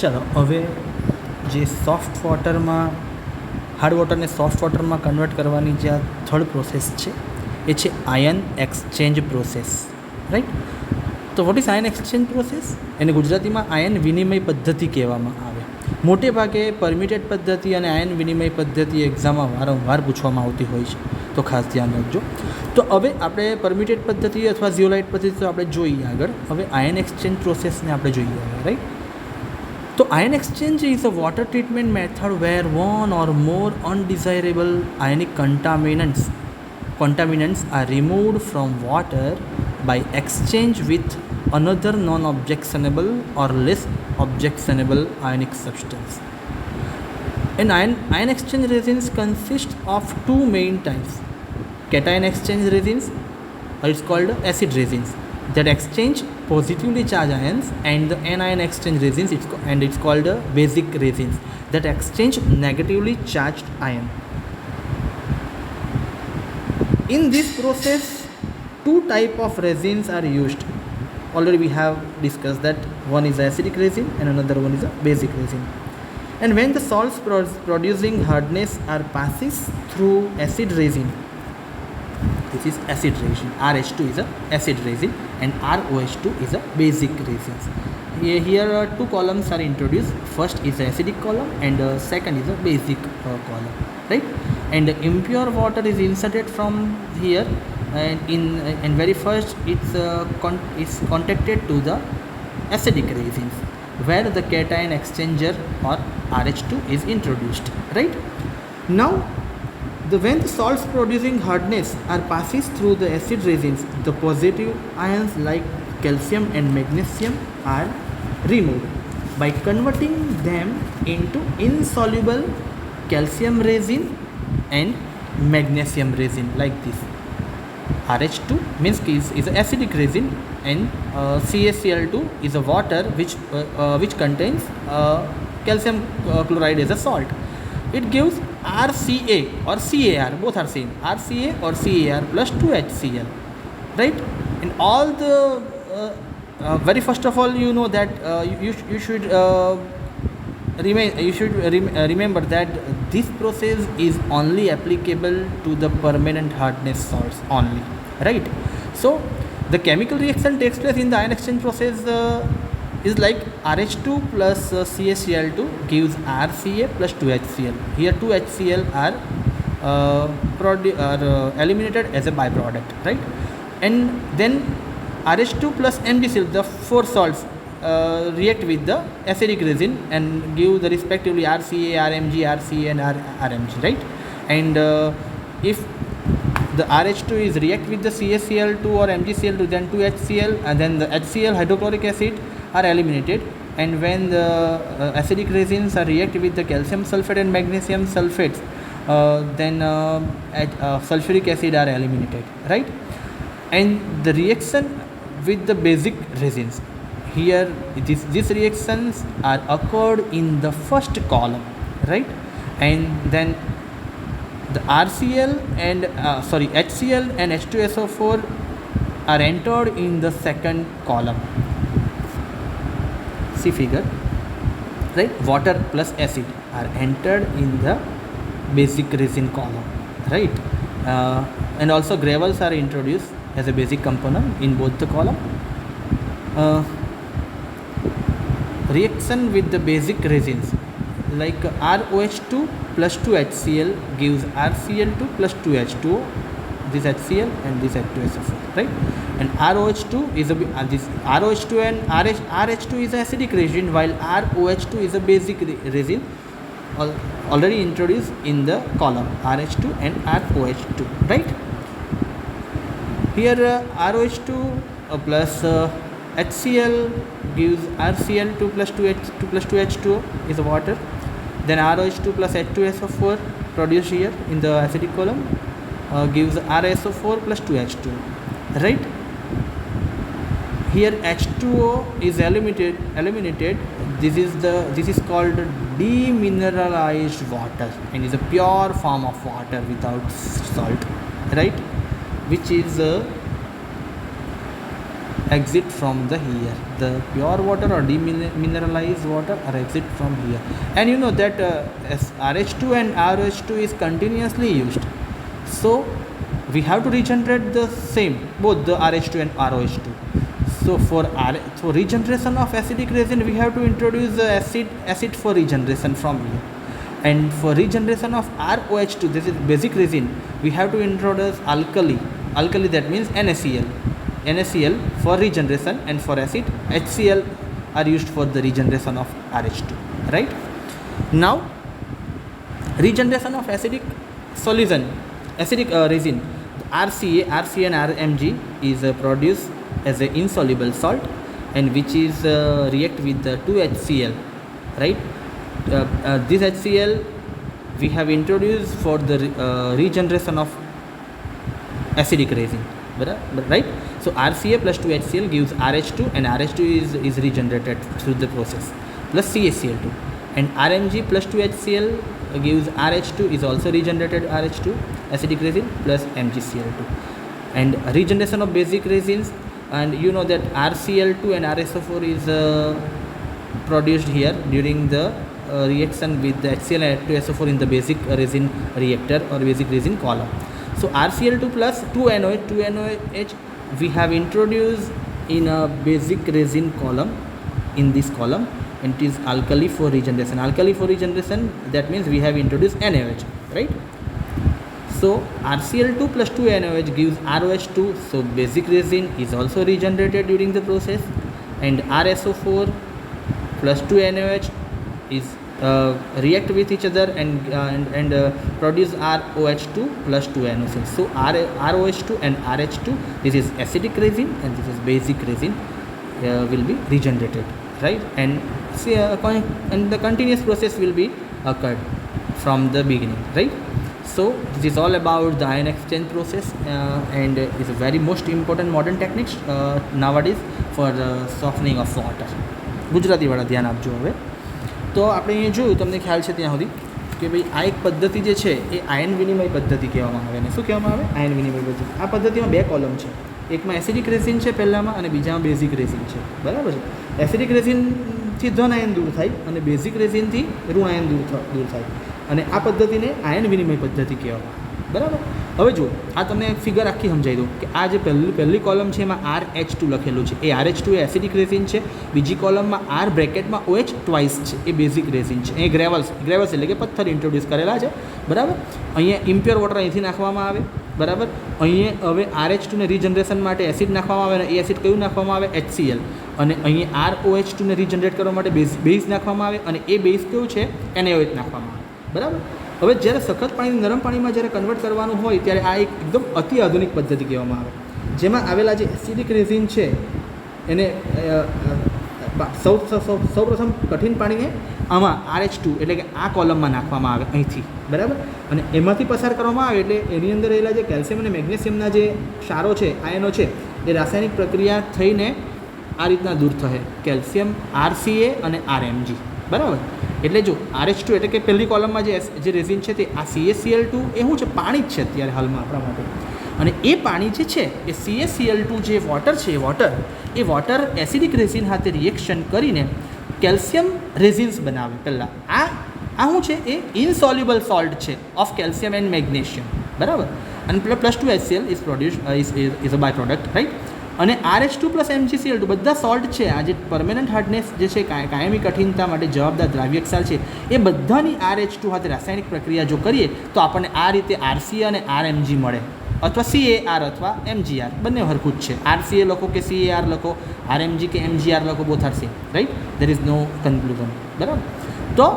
चलो हवे जे soft water में हार्ड वॉटर ने सॉफ्ट वॉटर में कन्वर्ट करवानी जे थर्ड प्रोसेस है ये छे आयन एक्सचेंज प्रोसेस, राइट। तो what is ion exchange process? एने गुजराती में आयन विनिमय पद्धति कहेवामां आवे। मोटे भागे परमिटेड पद्धति और आयन विनिमय पद्धति एक्जाम में वारंवार पूछवामां आवती होय छे, तो खास ध्यान रखजो। तो हवे आपणे परमिटेड पद्धति अथवा जियोलाइट पद्धति तो आपणे जोईए आगळ। हवे आयन एक्सचेंज प्रोसेस ने आपणे जोईए, राइट। तो ion exchange is a water treatment method where one or more undesirable ionic contaminants are removed from water by exchange with another non-objectionable or less objectionable ionic substance. An ion exchange resins consists of two main types: cation exchange resins, or it's called acid resins, that exchange positively charged ions, and the anion exchange resins, it's called basic resins, that exchange negatively charged ion. In this process, two type of resins are used. Already we have discussed that one is acidic resin and another one is a basic resin. And when the salts producing hardness are passes through acid resin, this is acid resin. RH2 is a acid resin and ROH2 is a basic resin. Here two columns are introduced. First is the acidic column and second is a basic column, right? And the impure water is inserted from here, and very first it's contacted to the acidic resins, where the cation exchanger or RH2 is introduced, right? Now when the salts producing hardness are passes through the acid resins, the positive ions like calcium and magnesium are removed by converting them into insoluble calcium resin and magnesium resin, like this. RH2 means is an acidic resin, and CaCl2 is a water which contains calcium chloride as a salt. It gives RCA or CAR, both are same, RCA or CAR plus 2HCl, right? And all the very first of all, you know that you should remember that this process is only applicable to the permanent hardness salts only, right? So the chemical reaction takes place in the ion exchange process is like RH2 plus CaCl2 gives RCA plus 2HCl. Here 2HCl are eliminated as a byproduct, right? And then RH2 plus MgCl, the four salts react with the acidic resin and give the respectively RCA, RMG, RCA and RMG, right? And if the RH2 is react with the CaCl2 or MgCl2, then 2HCl, and then the HCl, hydrochloric acid, are eliminated. And when the acidic resins are react with the calcium sulfate and magnesium sulfates, then sulfuric acid are eliminated, right? And the reaction with the basic resins, here these reactions are occurred in the first column, right? And then the HCl and H2SO4 are entered in the second column. See figure, right? Water plus acid are entered in the basic resin column, right? And also gravels are introduced as a basic component in both the column. Reaction with the basic resins like ROH2 plus 2HCl gives RCl2 plus 2H2O, this HCl and this H2SO4, right? And ROH2 is this ROH2 and RH2 is acidic resin, while ROH2 is a basic resin already introduced in the column RH2 and ROH2, right? Here ROH2 plus HCl gives RCl2 plus 2H2O is a water. Then ROH2 plus H2SO4 produced here in the acidic column gives RSO4 plus 2H2O, right? Here H2O is eliminated. This is called demineralized water and is a pure form of water without salt, right? Which is exit from the here. The pure water or demineralized water are exit from here. And you know that RH2 and ROH2 is continuously used. So we have to regenerate the same, both the RH2 and ROH2. So for regeneration of acidic resin, we have to introduce the acid for regeneration from here. And for regeneration of ROH2, this is basic resin, we have to introduce alkali. Alkali, that means NaCl. NaCl for regeneration, and for acid HCl are used for the regeneration of RH2, right? Now regeneration of acidic solution, acidic resin, RCA and RMG is produced as an insoluble salt, and which is react with the 2HCl, right? This HCl we have introduced for the regeneration of acidic resin, right? So RCA plus 2HCl gives RH2, and RH2 is regenerated through the process, plus CaCl2. And RMG plus 2HCl gives RH2, is also regenerated RH2 acidic resin, plus MgCl2. And regeneration of basic resins, and you know that RCl2 and RSO4 is produced here during the reaction with the HCl and H2SO4 in the basic resin reactor or basic resin column. So RCl2 plus 2NOH we have introduced in a basic resin column, in this column, and it is alkali for regeneration. Alkali for regeneration, that means we have introduced NaOH, right? So RCl2 plus 2NaOH gives ROH2, so basic resin is also regenerated during the process. And RSO4 plus 2NaOH is react with each other and produce ROH2 plus 2NO6. So ROH2 and RH2, this is acidic resin and this is basic resin, will be regenerated, right? And and the continuous process will be occurred from the beginning, right? So this is all about the ion exchange process, and is a very most important modern techniques nowadays for the softening of water. ગુજરાતીવાળા ध्यान આપજો હવે. તો આપણે અહીંયા જોયું, તમને ખ્યાલ છે ત્યાં સુધી કે ભાઈ આ એક પદ્ધતિ જે છે એ આયન વિનિમય પદ્ધતિ કહેવામાં આવે. અને શું કહેવામાં આવે? આયન વિનિમય પદ્ધતિ. આ પદ્ધતિમાં બે કોલમ છે, એકમાં એસિડિક રેસિન છે પહેલામાં, અને બીજામાં બેઝિક રેસિન છે, બરાબર છે. એસિડિક રેસિનથી ધન આયન દૂર થાય અને બેઝિક રેસિનથી ઋણ આયન દૂર થાય, અને આ પદ્ધતિને આયન વિનિમય પદ્ધતિ કહેવામાં આવે, બરાબર. હવે જુઓ, આ તમને ફિગર આખી સમજાવી દઉં કે આ જે પહેલી કોલમ છે એમાં RH2 લખેલું છે, એ RH2 એ એસિડિક રેસિન છે. બીજી કોલમમાં R બ્રેકેટમાં OH ટ્વાઇસ છે, એ બેઝિક રેસિન છે. એ ગ્રેવલ્સ એટલે કે પથ્થર ઇન્ટ્રોડ્યુસ કરેલા છે, બરાબર. અહીંયા ઇમ્પ્યોર વોટર અહીંથી નાખવામાં આવે, બરાબર. અહીંયા હવે RH2ને રિજનરેશન માટે એસિડ નાખવામાં આવે, અને એ એસિડ કયું નાખવામાં આવે? HCl. અને અહીંયા ROH2ને રિજનરેટ કરવા માટે બેઝ નાખવામાં આવે, અને એ બેઝ કયું છે? NaOH નાખવામાં આવે, બરાબર. હવે જ્યારે સખત પાણીને નરમ પાણીમાં જ્યારે કન્વર્ટ કરવાનું હોય ત્યારે આ એક એકદમ અતિ આધુનિક પદ્ધતિ કહેવામાં આવે, જેમાં આવેલા જે એસિડિક રેસિન છે એને સૌપ્રથમ કઠિન પાણીને આમાં RH2 એટલે કે આ કોલમમાં નાખવામાં આવે અહીંથી, બરાબર. અને એમાંથી પસાર કરવામાં આવે એટલે એની અંદર રહેલા જે કેલ્શિયમ અને મેગ્નેશિયમના જે ક્ષારો છે, આયનો છે, એ રાસાયણિક પ્રક્રિયા થઈને આ રીતના દૂર થશે, કેલ્શિયમ RCA અને RMG, બરાબર. એટલે જો RH2 એટલે કે પહેલી કોલમમાં જે રેસિન છે તે આ CaCl2 એ શું છે? પાણી જ છે અત્યારે હાલમાં આપણા માટે. અને એ પાણી જે છે એ CaCl2 જે વોટર છે, એ વોટર એસિડિક રેસિન સાથે રિએક્શન કરીને કેલ્શિયમ રેઝિન્સ બનાવે પહેલાં. આ શું છે? એ ઇનસોલ્યુબલ સોલ્ટ છે ઓફ કેલ્શિયમ એન્ડ મેગ્નેશિયમ, બરાબર. અને plus 2HCl is produce is a by product, right. અને RH2 પ્લસ MgCl2 બધા સોલ્ટ છે, આ જે પરમેનન્ટ હાર્ડનેસ જે છે, કાયમી કઠિનતા માટે જવાબદાર દ્રાવ્ય ક્ષાર છે, એ બધાની RH2 સાથે રાસાયણિક પ્રક્રિયા જો કરીએ તો આપણને આ રીતે RCA અને RMG મળે, અથવા CAR અથવા MgR, બંને હરખું જ છે. RCA લખો કે CAR લખો, RMG કે MgR લખો, both are same, right. There is no conclusion, બરાબર. તો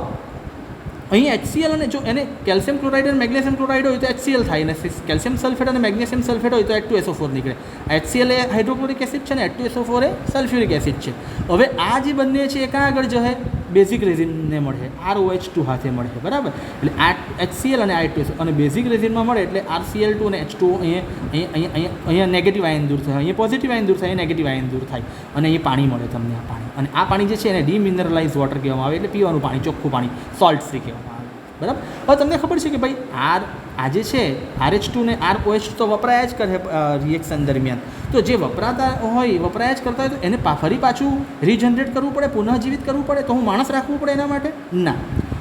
અહીં HCl અને જો એને કેલ્શિયમ ક્લોરાઇડ અને મેગ્નેશિયમ ક્લોરાઇડ હોય તો HCl થાય, અને કેલ્શિયમ સલ્ફેટ અને મેગ્નેશિયમ સલ્ફેટ હોય તો H2SO4 નીકળે. HCl એ હાઇડ્રોક્લોરિક એસિડ છે ને H2SO4 એ સલ્ફ્યુરિક એસિડ છે. હવે આ જે બંને છે એ ક્યાં આગળ જશે? બેઝિક રેઝિનને મળે, ROH2 હાથે મળે, બરાબર. એટલે આ HCl અને H2SO અને બેઝિક રેઝિનમાં મળે એટલે RCl2 અને H2O અહીંયા નેગેટિવ આયન દૂર થાય, અહીંયા પોઝિટિવ આયન દૂર થાય, અહીંયા નેગેટિવ આયન દૂર થાય, અને અહીંયા પાણી મળે તમને, આ પાણી. અને આ પાણી જે છે એને ડિમિનરલાઇઝ વોટર કહેવામાં આવે, એટલે પીવાનું પાણી, ચોખ્ખું પાણી, સોલ્ટ ફ્રી કહેવામાં આવે, બરાબર. હવે તમને ખબર છે કે ભાઈ આ જે છે RH2 ને ROH તો વપરાયા જ કરે રિએક્શન દરમિયાન. તો જે વપરાતા હોય વપરાયા જ કરતા હોય તો એને ફરી પાછું રીજનરેટ કરવું પડે, પુનઃજીવિત કરવું પડે, તો હું માણસ રાખવું પડે એના માટે? ના.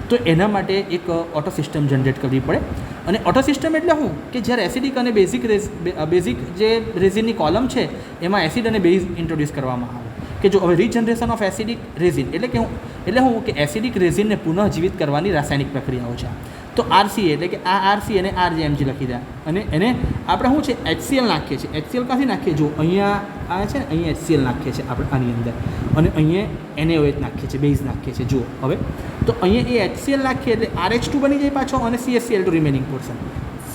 તો એના માટે એક ઓટો સિસ્ટમ જનરેટ કરવી પડે. અને ઓટો સિસ્ટમ એટલે શું કે જ્યારે એસિડિક અને બેઝિક જે રેઝિનની કોલમ છે એમાં એસિડ અને બેઝ ઇન્ટ્રોડ્યુસ કરવામાં આવે કે જો હવે રીજનરેશન ઓફ એસિડિક રેઝિન એટલે હું કે એસિડિક રેઝિનને પુનઃજીવિત કરવાની રાસાયણિક પ્રક્રિયાઓ છે. તો RCA એટલે કે આ RC અને RJMG લખી દે અને એને આપણે શું છે HCl નાખીએ છીએ. HCl ક્યાંથી નાખીએ? જો અહીંયા આ છે ને અહીંયા HCl નાખીએ છીએ આપણે આની અંદર અને અહીંયા NaOH નાખીએ છીએ, બેઝ નાખીએ છીએ. જુઓ હવે તો અહીંયા એ HCl નાખીએ એટલે RH2 બની જાય પાછો અને CHCl2 remaining portion.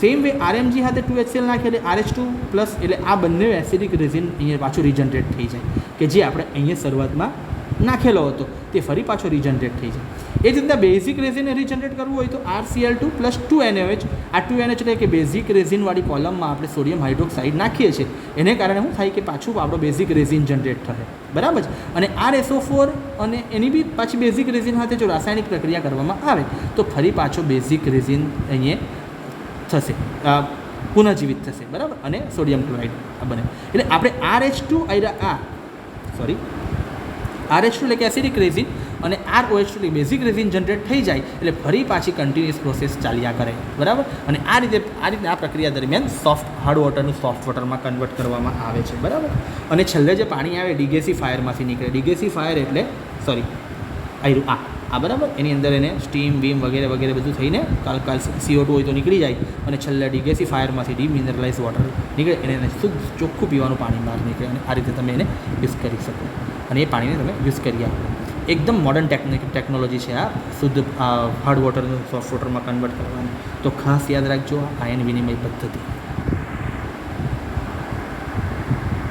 Same way RMG સાથે 2HCl નાખીએ એટલે RH2 પ્લસ એટલે આ બંને એસિડિક રેઝિન અહીંયા પાછું રીજનરેટ થઈ જાય કે જે આપણે અહીંયા શરૂઆતમાં નાખેલો હતો તે ફરી પાછો રીજનરેટ થઈ જાય. એ જ રીતના બેઝિક રેઝિનને રીજનરેટ કરવું હોય તો RCl2 પ્લસ 2NaOH. આ 2NaOH એટલે કે બેઝિક રેઝિનવાળી કોલમમાં આપણે સોડિયમ હાઇડ્રોક્સાઇડ નાખીએ છીએ. એને કારણે શું થાય કે પાછું આપણો બેઝિક રેઝિન જનરેટ થાય. બરાબર છે. અને RSO4 અને એની બી પાછી બેઝિક રેઝિન સાથે જો રાસાયણિક પ્રક્રિયા કરવામાં આવે તો ફરી પાછો બેઝિક રેઝિન અહીંયા થશે, પુનઃજીવિત થશે. બરાબર. અને સોડિયમ ક્લોરાઇડ બને. એટલે આપણે RH2 એટલે કે એસિડિક રેઝિન અને ROH એટલે બેઝિક રેઝિન જનરેટ થઈ જાય એટલે ફરી પાછી કન્ટિન્યુઅસ પ્રોસેસ ચાલ્યા કરે. બરાબર. અને આ રીતે આ પ્રક્રિયા દરમિયાન હાર્ડ વોટરનું સોફ્ટ વોટરમાં કન્વર્ટ કરવામાં આવે છે. બરાબર. અને છેલ્લે જે પાણી આવે ડિગેસીફાયરમાંથી નીકળે. ડિગેસીફાયર એટલે બરાબર. એની અંદર એને સ્ટીમ બીમ વગેરે બધું થઈને કાલ CO2 હોય તો નીકળી જાય અને છેલ્લે ડિગેસીફાયરમાંથી ડિમિનરલાઇઝ વોટર નીકળે એને શુદ્ધ ચોખ્ખું પીવાનું પાણી બહાર નીકળે અને આ રીતે તમે એને યુઝ કરી શકો અને એ પાણીને તમે યુઝ કરી આપો. એકદમ મોડર્ન ટેકનોલોજી છે આ શુદ્ધ હાર્ડ વોટરનું સોફ્ટ વોટરમાં કન્વર્ટ કરવાની. તો ખાસ યાદ રાખજો આ આયન વિનિમય પદ્ધતિ.